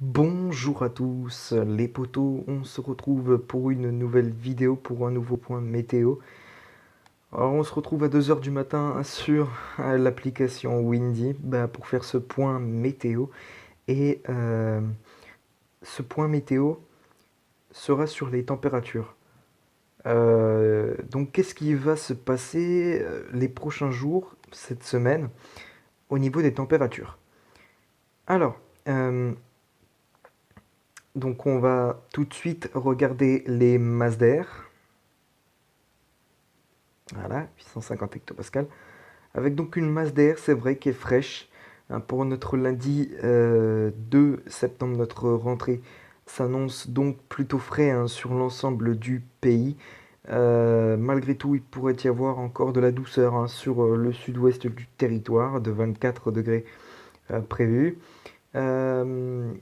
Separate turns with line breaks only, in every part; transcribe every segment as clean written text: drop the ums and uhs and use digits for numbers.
Bonjour à tous les potos, on se retrouve pour une nouvelle vidéo, pour un nouveau point météo. Alors on se retrouve à 2 heures du matin sur l'application Windy pour faire ce point météo. Et ce point météo sera sur les températures. Donc qu'est-ce qui va se passer les prochains jours, cette semaine, au niveau des températures? Alors, donc on va tout de suite regarder les masses d'air. Voilà, 850 hectopascales. Avec donc une masse d'air, c'est vrai, qui est fraîche. Hein, pour notre lundi 2 septembre, notre rentrée s'annonce donc plutôt frais, hein, sur l'ensemble du pays. Malgré tout, il pourrait y avoir encore de la douceur, hein, sur le sud-ouest du territoire, de 24 degrés prévus. Euh,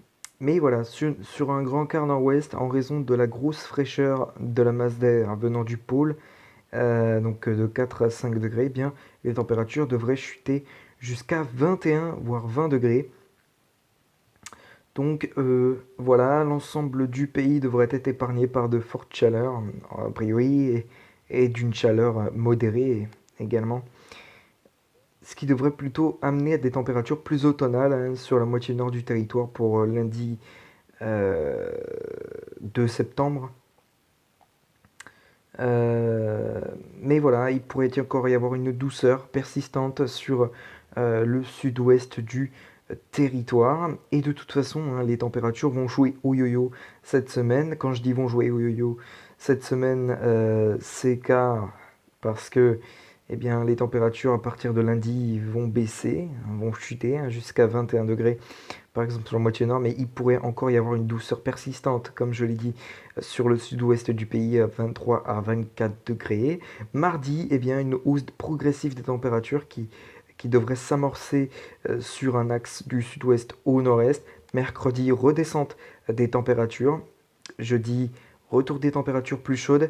mais voilà, sur un grand quart nord-ouest, en raison de la grosse fraîcheur de la masse d'air venant du pôle, donc de 4 à 5 degrés, eh bien, les températures devraient chuter jusqu'à 21 voire 20 degrés. Donc voilà, l'ensemble du pays devrait être épargné par de fortes chaleurs, a priori, et d'une chaleur modérée également. Ce qui devrait plutôt amener à des températures plus automnales, hein, sur la moitié nord du territoire pour lundi euh, 2 septembre. Euh, mais voilà, il pourrait encore y avoir une douceur persistante sur le sud-ouest du territoire. Et de toute façon, hein, les températures vont jouer au yo-yo cette semaine. Quand je dis vont jouer au yo-yo cette semaine, c'est car parce que eh bien, les températures à partir de lundi vont baisser, hein, vont chuter, hein, jusqu'à 21 degrés par exemple sur la moitié nord, mais il pourrait encore y avoir une douceur persistante, comme je l'ai dit, sur le sud-ouest du pays, à 23 à 24 degrés. Mardi, eh bien, une hausse progressive des températures qui devrait s'amorcer sur un axe du sud-ouest au nord-est. Mercredi, redescente des températures. Jeudi, retour des températures plus chaudes.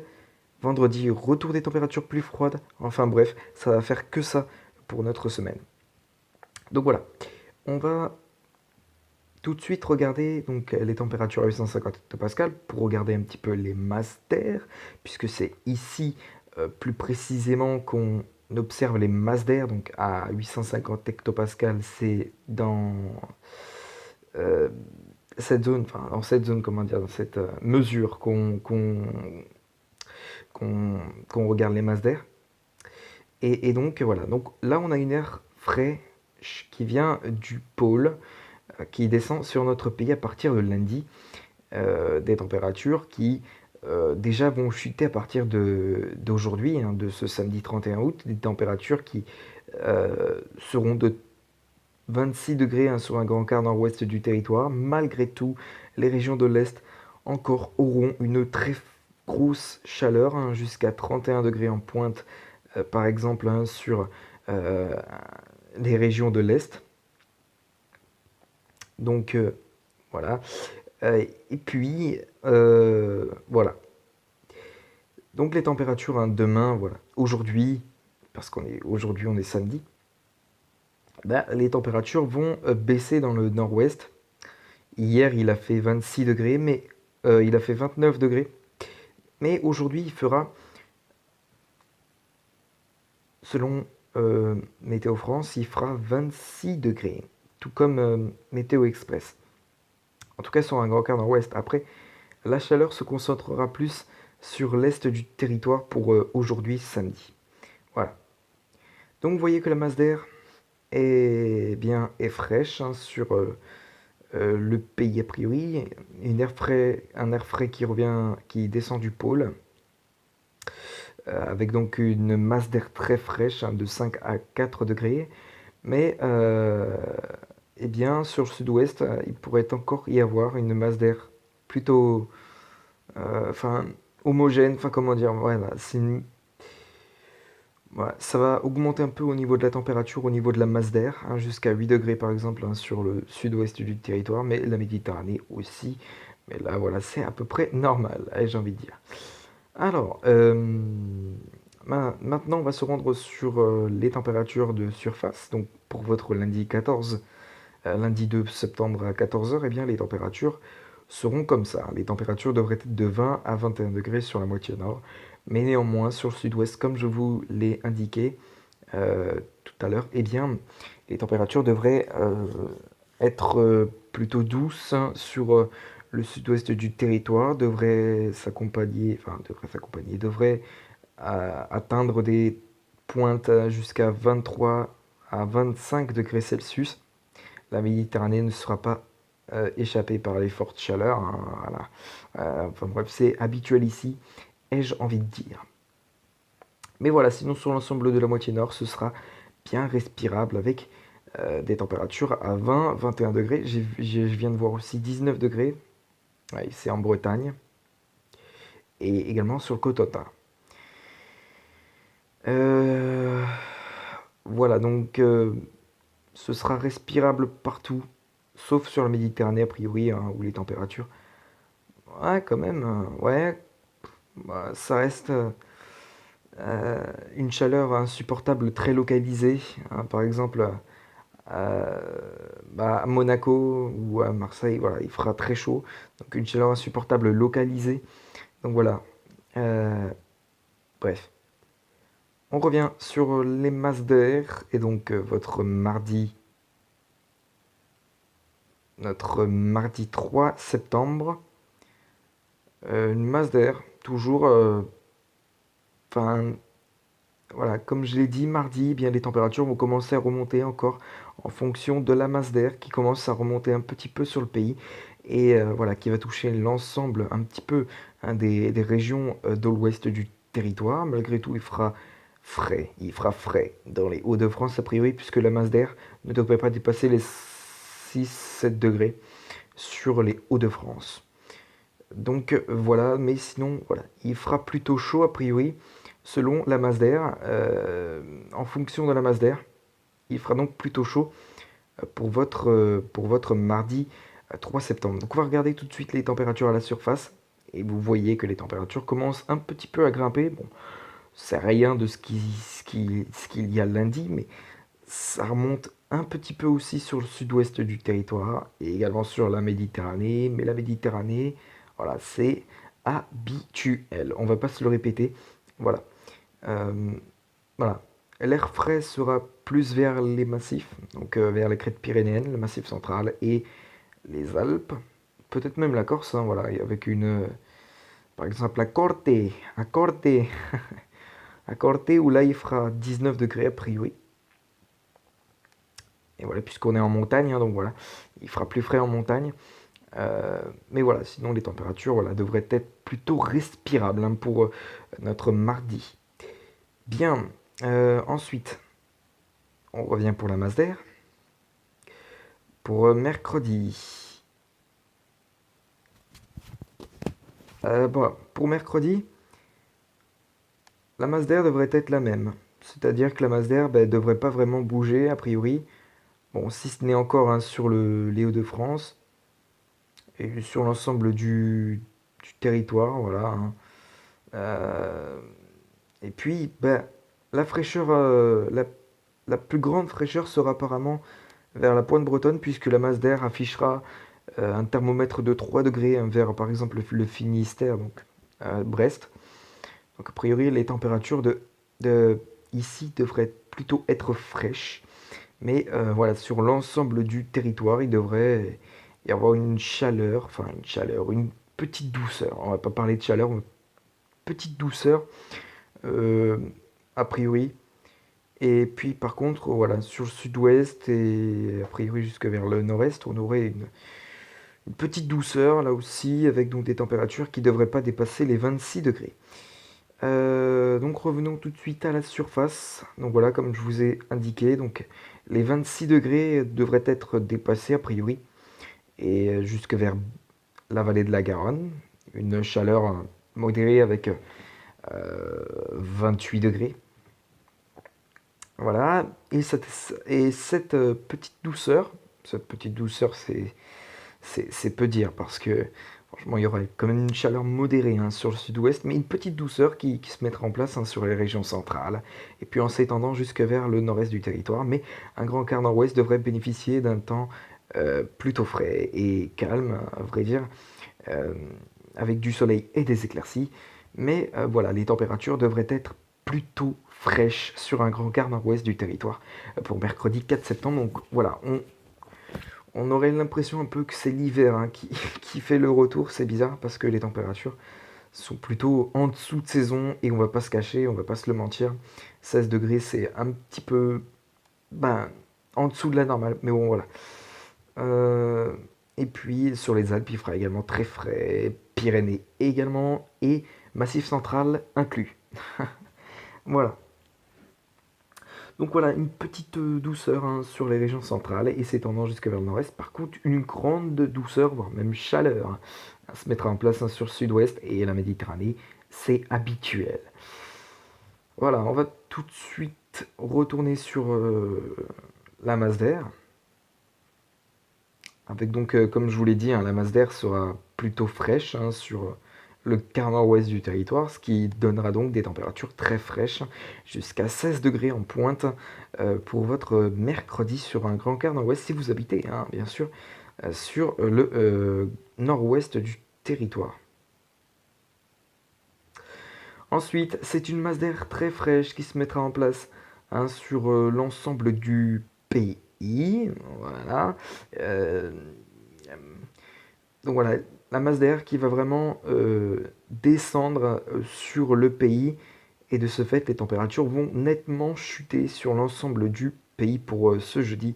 Vendredi, retour des températures plus froides. Enfin bref, ça va faire que ça pour notre semaine. Donc voilà, on va tout de suite regarder donc les températures à 850 hectopascales pour regarder un petit peu les masses d'air, puisque c'est ici plus précisément qu'on observe les masses d'air. Donc à 850 hectopascales, c'est dans euh, cette zone, enfin dans cette zone, comment dire, dans cette mesure qu'on qu'on regarde les masses d'air. Et donc voilà, donc là on a une air fraîche qui vient du pôle, qui descend sur notre pays à partir de lundi. Des températures qui déjà vont chuter à partir d'aujourd'hui, hein, de ce samedi 31 août, des températures qui seront de 26 degrés, hein, sur un grand quart nord-ouest du territoire. Malgré tout, les régions de l'Est encore auront une très grosse chaleur, hein, jusqu'à 31 degrés en pointe, par exemple, hein, sur euh, les régions de l'Est. Donc voilà. Et puis, voilà. Donc les températures, hein, demain, voilà. Aujourd'hui, parce aujourd'hui on est samedi, les températures vont baisser dans le nord-ouest. Hier, il a fait 26 degrés, mais il a fait 29 degrés. Mais aujourd'hui, il fera, selon Météo France, il fera 26 degrés. Tout comme Météo Express. En tout cas, sur un grand quart nord-ouest. Après, la chaleur se concentrera plus sur l'est du territoire pour aujourd'hui, samedi. Voilà. Donc vous voyez que la masse d'air est fraîche, hein, sur le pays a priori. Un air frais qui revient, qui descend du pôle, avec donc une masse d'air très fraîche, hein, de 5 à 4 degrés. Mais eh bien, sur le sud-ouest, il pourrait encore y avoir une masse d'air plutôt, enfin, homogène, enfin comment dire, voilà, voilà, ça va augmenter un peu au niveau de la température, au niveau de la masse d'air, hein, jusqu'à 8 degrés par exemple, hein, sur le sud-ouest du territoire, mais la Méditerranée aussi. Mais là, voilà, c'est à peu près normal, j'ai envie de dire. Alors, maintenant, on va se rendre sur les températures de surface. Donc, pour votre lundi 14 lundi 2 septembre à 14h, eh bien les températures seront comme ça. Les températures devraient être de 20 à 21 degrés sur la moitié nord, mais néanmoins sur le sud-ouest, comme je vous l'ai indiqué tout à l'heure, eh bien les températures devraient être plutôt douces hein, sur le sud-ouest du territoire, devrait atteindre des pointes jusqu'à 23 à 25 degrés Celsius. La Méditerranée ne sera pas échappée par les fortes chaleurs, hein, voilà. Enfin bref, c'est habituel ici, ai-je envie de dire. Mais voilà, sinon sur l'ensemble de la moitié nord, ce sera bien respirable avec des températures à 20-21 degrés. Je viens de voir aussi 19 degrés, ouais, c'est en Bretagne, et également sur le Cotentin. Voilà, donc ce sera respirable partout, sauf sur la Méditerranée a priori, hein, où les températures, ouais, quand même, ouais, bah, ça reste une chaleur insupportable, très localisée, hein, par exemple euh, à Monaco ou à Marseille, voilà, il fera très chaud, donc une chaleur insupportable localisée. Donc voilà, euh, bref. On revient sur les masses d'air et donc notre mardi 3 septembre, une masse d'air, toujours, enfin voilà, comme je l'ai dit, mardi, eh bien les températures vont commencer à remonter encore en fonction de la masse d'air qui commence à remonter un petit peu sur le pays et voilà, qui va toucher l'ensemble un petit peu hein, des régions de l'ouest du territoire. Malgré tout, il fera frais dans les Hauts-de-France a priori, puisque la masse d'air ne devrait pas dépasser les 6-7 degrés sur les Hauts-de-France. Donc voilà, mais sinon, voilà, il fera plutôt chaud a priori selon la masse d'air. En fonction de la masse d'air, il fera donc plutôt chaud pour votre mardi 3 septembre. Donc on va regarder tout de suite les températures à la surface. Et vous voyez que les températures commencent un petit peu à grimper. Bon, c'est rien de ce qu'il y a lundi, mais ça remonte un petit peu aussi sur le sud-ouest du territoire et également sur la Méditerranée. Mais la Méditerranée, voilà, c'est habituel. On va pas se le répéter. Voilà. Euh, voilà. L'air frais sera plus vers les massifs, donc vers les crêtes pyrénéennes, le massif central et les Alpes. Peut-être même la Corse, hein, voilà, avec par exemple à Corte où là il fera 19 degrés a priori. Et voilà, puisqu'on est en montagne, hein, donc voilà, il fera plus frais en montagne. Mais voilà, sinon les températures voilà, devraient être plutôt respirables hein, pour notre mardi. Bien, ensuite, on revient pour la masse d'air. Pour mercredi. Bon, pour mercredi, la masse d'air devrait être la même. C'est-à-dire que la masse d'air ne devrait pas vraiment bouger, a priori. Bon, si ce n'est encore hein, sur les Hauts-de-France et sur l'ensemble du territoire, voilà. Hein. Euh, et puis, ben, la fraîcheur, la plus grande fraîcheur sera apparemment vers la pointe bretonne, puisque la masse d'air affichera un thermomètre de 3 degrés hein, vers, par exemple, le Finistère, donc Brest. Donc, a priori, les températures ici devraient plutôt être fraîches. Mais voilà, sur l'ensemble du territoire, il devrait y avoir une petite douceur. On va pas parler de chaleur, mais petite douceur, euh, a priori. Et puis par contre, voilà, sur le sud-ouest et a priori jusque vers le nord-est, on aurait une petite douceur là aussi, avec donc des températures qui ne devraient pas dépasser les 26 degrés. Donc revenons tout de suite à la surface. Donc voilà, comme je vous ai indiqué, donc les 26 degrés devraient être dépassés a priori, et jusque vers la vallée de la Garonne, une chaleur modérée avec 28 degrés. Voilà, et cette petite douceur, c'est peu dire parce que franchement, il y aura quand même une chaleur modérée hein, sur le sud-ouest, mais une petite douceur qui se mettra en place hein, sur les régions centrales, et puis en s'étendant jusque vers le nord-est du territoire. Mais un grand quart nord-ouest devrait bénéficier d'un temps plutôt frais et calme, à vrai dire, euh, avec du soleil et des éclaircies. Mais voilà, les températures devraient être plutôt fraîches sur un grand quart nord-ouest du territoire pour mercredi 4 septembre. Donc voilà, on aurait l'impression un peu que c'est l'hiver hein, qui fait le retour. C'est bizarre parce que les températures sont plutôt en dessous de saison et on va pas se cacher, on va pas se le mentir. 16 degrés, c'est un petit peu ben, en dessous de la normale. Mais bon, voilà. Euh, et puis sur les Alpes, il fera également très frais, Pyrénées également, et Massif central inclus. Voilà. Donc voilà, une petite douceur hein, sur les régions centrales et s'étendant jusque vers le nord-est. Par contre, une grande douceur, voire même chaleur, se mettra en place hein, sur le sud-ouest et la Méditerranée. C'est habituel. Voilà, on va tout de suite retourner sur la masse d'air. Avec donc, comme je vous l'ai dit, hein, la masse d'air sera plutôt fraîche hein, sur le quart nord-ouest du territoire, ce qui donnera donc des températures très fraîches, jusqu'à 16 degrés en pointe pour votre mercredi sur un grand quart nord-ouest, si vous habitez, hein, bien sûr, sur le nord-ouest du territoire. Ensuite, c'est une masse d'air très fraîche qui se mettra en place hein, sur l'ensemble du pays. Voilà. Euh, donc voilà, la masse d'air qui va vraiment descendre sur le pays et de ce fait les températures vont nettement chuter sur l'ensemble du pays pour ce jeudi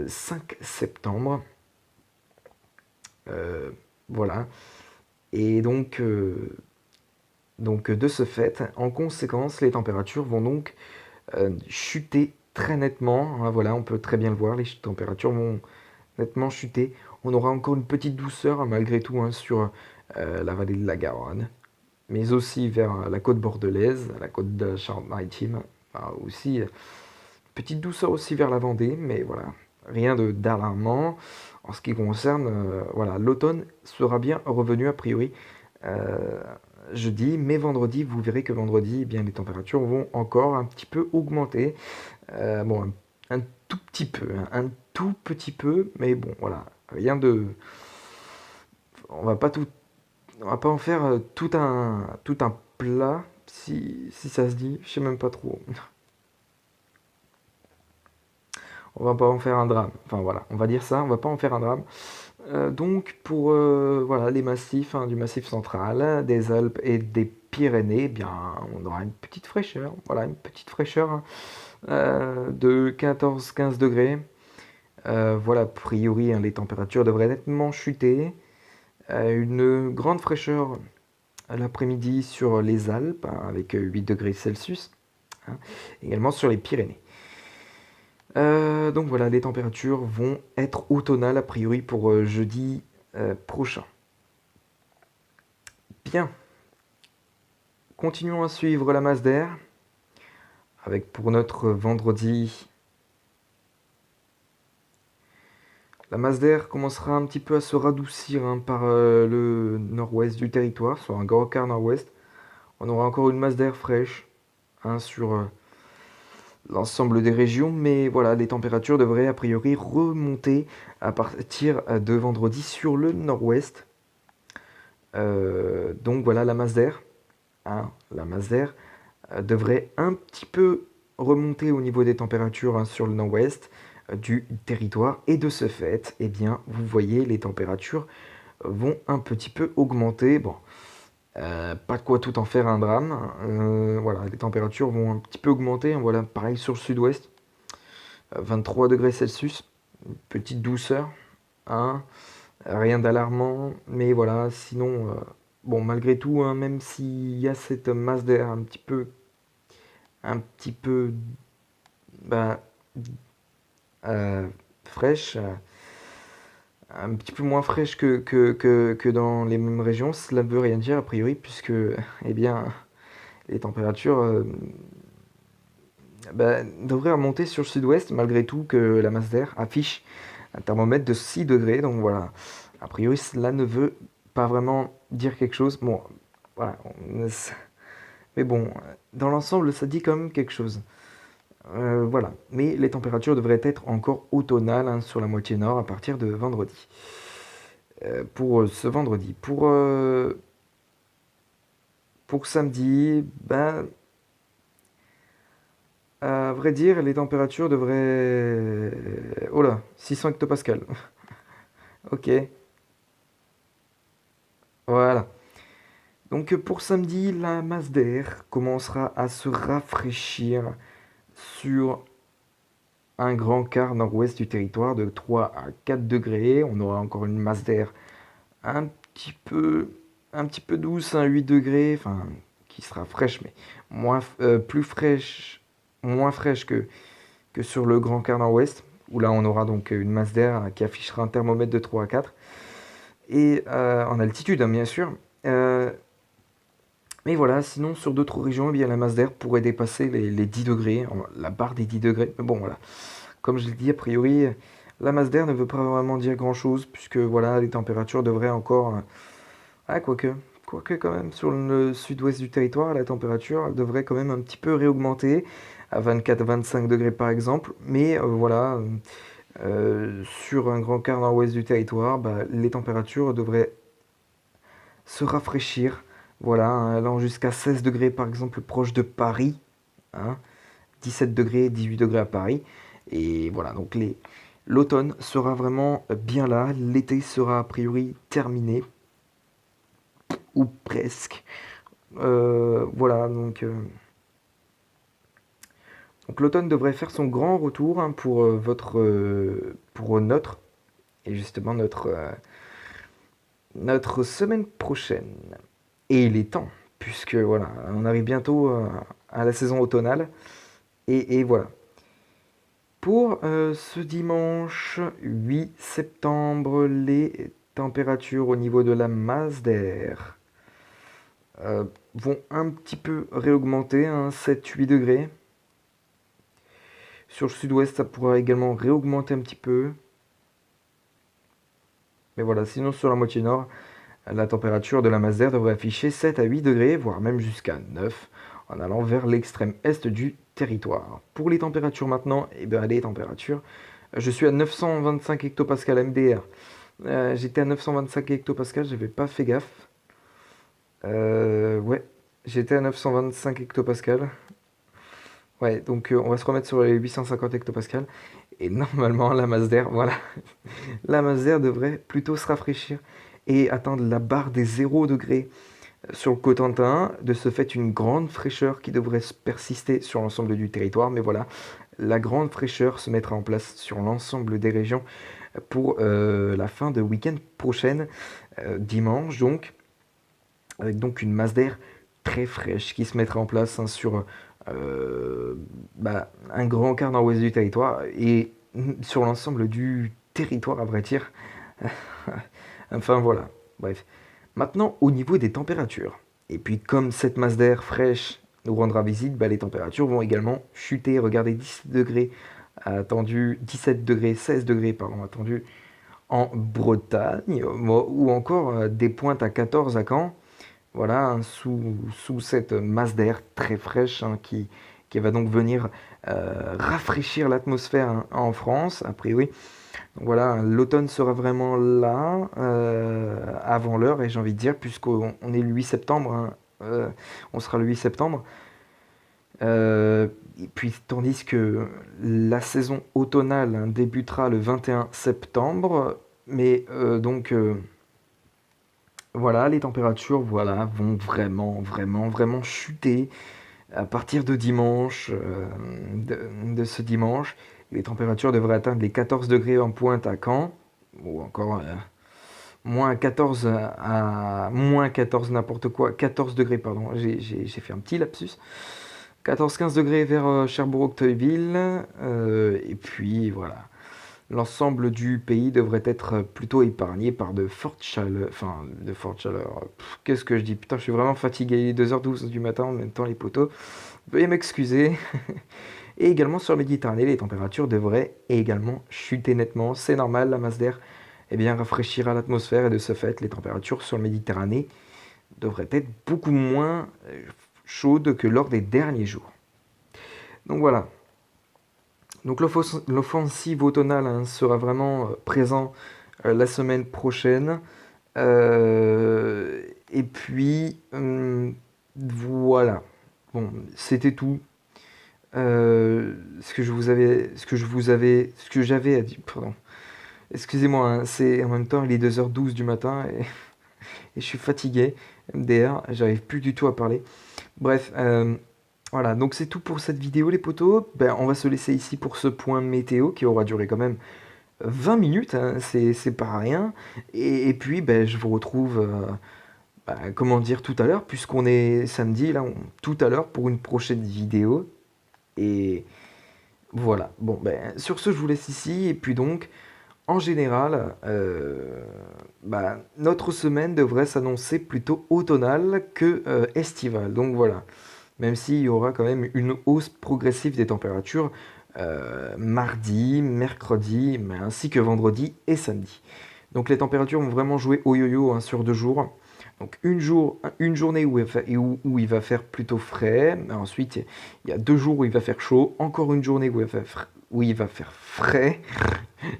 5 septembre. Euh, voilà. Et donc de ce fait, en conséquence, les températures vont donc chuter très nettement. Hein, voilà, on peut très bien le voir, les températures vont nettement chuter. On aura encore une petite douceur hein, malgré tout hein, sur la vallée de la Garonne, mais aussi vers la côte bordelaise, la côte de Charente-Maritime. Aussi, petite douceur aussi vers la Vendée, mais voilà, rien d'alarmant. En ce qui concerne, voilà, l'automne sera bien revenu a priori euh, jeudi, mais vendredi, vous verrez que vendredi, eh bien, les températures vont encore un petit peu augmenter. Bon, un tout petit peu, hein, un tout petit peu, mais bon, voilà, rien de. On va pas tout, on va pas en faire tout un plat, si ça se dit, je sais même pas trop. On va pas en faire un drame. Enfin voilà, on va dire ça, on va pas en faire un drame. Donc pour voilà, les massifs, hein, du massif central, des Alpes et des Pyrénées, eh bien on aura une petite fraîcheur. Voilà, une petite fraîcheur hein, de 14-15 degrés. Voilà, a priori, hein, les températures devraient nettement chuter. Une grande fraîcheur l'après-midi sur les Alpes, hein, avec 8 degrés Celsius. Hein, également sur les Pyrénées. Donc voilà, les températures vont être automnales a priori pour jeudi prochain. Bien, continuons à suivre la masse d'air avec pour notre vendredi. La masse d'air commencera un petit peu à se radoucir hein, par le nord-ouest du territoire, soit un grand quart nord-ouest. On aura encore une masse d'air fraîche hein, sur l'ensemble des régions, mais voilà, les températures devraient a priori remonter à partir de vendredi sur le nord-ouest. Donc voilà, la masse d'air, hein, la masse d'air devrait un petit peu remonter au niveau des températures hein, sur le nord-ouest du territoire, et de ce fait, eh bien, vous voyez, les températures vont un petit peu augmenter. Bon, pas de quoi tout en faire un drame. Voilà, les températures vont un petit peu augmenter. Voilà, pareil sur le sud-ouest, 23 degrés Celsius, petite douceur, hein, rien d'alarmant, mais voilà, sinon, bon, malgré tout, hein, même s'il y a cette masse d'air un petit peu bah, euh, fraîche, un petit peu moins fraîche que dans les mêmes régions, cela ne veut rien dire a priori, puisque eh bien, les températures devraient remonter sur le sud-ouest, malgré tout que la masse d'air affiche un thermomètre de 6 degrés. Donc voilà, a priori, cela ne veut pas vraiment dire quelque chose. Bon, voilà, mais bon, dans l'ensemble, ça dit quand même quelque chose. Voilà. Mais les températures devraient être encore automnales hein, sur la moitié nord à partir de vendredi. Pour ce vendredi. Pour samedi, ben, à vrai dire, les températures devraient... Oh là, 600 hectopascales. Ok, voilà. Donc pour samedi, la masse d'air commencera à se rafraîchir sur un grand quart nord-ouest du territoire de 3 à 4 degrés. On aura encore une masse d'air un petit peu, un petit peu douce, à 8 degrés, enfin, qui sera fraîche, mais plus fraîche, moins fraîche que sur le grand quart nord-ouest, où là on aura donc une masse d'air qui affichera un thermomètre de 3 à 4, et en altitude, hein, bien sûr. Euh, mais voilà, sinon sur d'autres régions, eh bien, la masse d'air pourrait dépasser les 10 degrés, la barre des 10 degrés. Mais bon, voilà. Comme je l'ai dit, a priori, la masse d'air ne veut pas vraiment dire grand-chose, puisque voilà, les températures devraient encore... ah, quoique quand même, sur le sud-ouest du territoire, la température devrait quand même un petit peu réaugmenter, à 24-25 degrés par exemple. Mais voilà, sur un grand quart nord-ouest du territoire, bah, les températures devraient se rafraîchir. Voilà, hein, allant jusqu'à 16 degrés par exemple proche de Paris, hein, 17 degrés, 18 degrés à Paris. Et voilà, donc l'automne sera vraiment bien là, l'été sera a priori terminé, ou presque. Voilà, donc l'automne devrait faire son grand retour hein, pour notre, et justement notre semaine prochaine. Et il est temps, puisque voilà, on arrive bientôt à la saison automnale. Et voilà. Pour ce dimanche 8 septembre, les températures au niveau de la masse d'air vont un petit peu réaugmenter, hein, 7-8 degrés. Sur le sud-ouest, ça pourra également réaugmenter un petit peu. Mais voilà, sinon sur la moitié nord, la température de la masse d'air devrait afficher 7 à 8 degrés, voire même jusqu'à 9, en allant vers l'extrême est du territoire. Pour les températures maintenant, eh bien les températures, je suis à 925 hectopascal MDR. J'étais à 925 hectopascal, j'avais pas fait gaffe. Ouais, j'étais à 925 hectopascal. Ouais, donc on va se remettre sur les 850 hectopascal. Et normalement, la masse d'air, voilà, la masse d'air devrait plutôt se rafraîchir et atteindre la barre des 0 degrés sur le Cotentin. De ce fait, une grande fraîcheur qui devrait se persister sur l'ensemble du territoire. Mais voilà, la grande fraîcheur se mettra en place sur l'ensemble des régions pour la fin de week-end prochaine, dimanche donc, avec donc une masse d'air très fraîche qui se mettra en place hein, sur un grand quart nord-ouest du territoire et sur l'ensemble du territoire à vrai dire. Enfin voilà, bref. Maintenant au niveau des températures. Et puis comme cette masse d'air fraîche nous rendra visite, bah, les températures vont également chuter. Regardez 17 degrés attendu, 17 degrés, 16 degrés pardon, attendu en Bretagne, ou encore des pointes à 14 à Caen. Voilà, hein, sous cette masse d'air très fraîche hein, qui va donc venir rafraîchir l'atmosphère hein, en France, a priori. Donc voilà, l'automne sera vraiment là, avant l'heure, et j'ai envie de dire, puisqu'on est le 8 septembre, hein, on sera le 8 septembre. Et puis, tandis que la saison automnale hein, débutera le 21 septembre, mais voilà, les températures voilà, vont vraiment, vraiment, vraiment chuter à partir de dimanche, de ce dimanche. Les températures devraient atteindre les 14 degrés en pointe à Caen, ou encore moins 14 à moins 14 n'importe quoi, 14 degrés, pardon, j'ai fait un petit lapsus. 14-15 degrés vers Cherbourg-Octeville, et puis voilà. L'ensemble du pays devrait être plutôt épargné par de fortes chaleurs. Enfin, de fortes chaleurs. Qu'est-ce que je dis? Putain, je suis vraiment fatigué. Il est 2h12 du matin en même temps, les poteaux. Veuillez m'excuser. Et également sur la Méditerranée, les températures devraient également chuter nettement. C'est normal, la masse d'air eh bien, rafraîchira l'atmosphère et de ce fait, les températures sur la Méditerranée devraient être beaucoup moins chaudes que lors des derniers jours. Donc voilà. Donc l'offensive automnale hein, sera vraiment présent la semaine prochaine. Et puis, voilà. Bon, c'était tout. Ce que j'avais à dire, pardon. Excusez-moi, hein, c'est en même temps, il est 2h12 du matin et je suis fatigué. MDR, j'arrive plus du tout à parler. Bref, voilà, donc c'est tout pour cette vidéo les potos. Ben, on va se laisser ici pour ce point météo qui aura duré quand même 20 minutes, hein, c'est pas rien. Et puis ben, je vous retrouve, comment dire, tout à l'heure, puisqu'on est samedi, là, tout à l'heure pour une prochaine vidéo. Et voilà, bon, ben, sur ce je vous laisse ici. Et puis donc, en général, notre semaine devrait s'annoncer plutôt automnale que estivale. Donc voilà. Même s'il y aura quand même une hausse progressive des températures mardi, mercredi, mais ainsi que vendredi et samedi. Donc les températures vont vraiment jouer au yo-yo hein, sur 2 jours. Donc une journée où il va faire plutôt frais, ensuite il y a 2 jours où il va faire chaud, encore une journée où il va faire frais.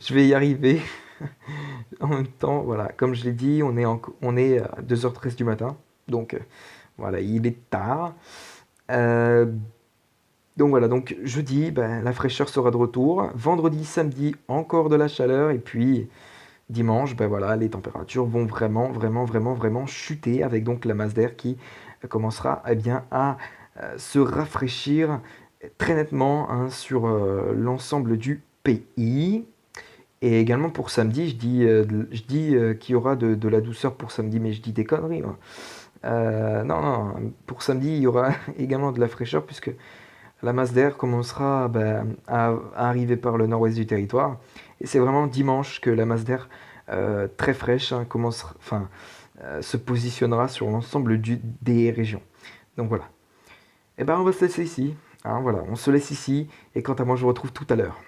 Je vais y arriver. En même temps, voilà, comme je l'ai dit, on est à 2h13 du matin, donc voilà, il est tard. Euh, donc voilà, donc jeudi, ben, la fraîcheur sera de retour. Vendredi, samedi, encore de la chaleur. Et puis dimanche, ben voilà, les températures vont vraiment, vraiment, vraiment, vraiment chuter avec donc la masse d'air qui commencera eh bien, à se rafraîchir très nettement hein, sur l'ensemble du pays. Et également pour samedi, je dis qu'il y aura de la douceur pour samedi, mais je dis des conneries. Moi. Non, non, pour samedi, il y aura également de la fraîcheur puisque la masse d'air commencera à arriver par le nord-ouest du territoire. Et c'est vraiment dimanche que la masse d'air très fraîche hein, se positionnera sur l'ensemble des régions. Donc voilà. Et ben on va se laisser ici. Hein, voilà, on se laisse ici. Et quant à moi, je vous retrouve tout à l'heure.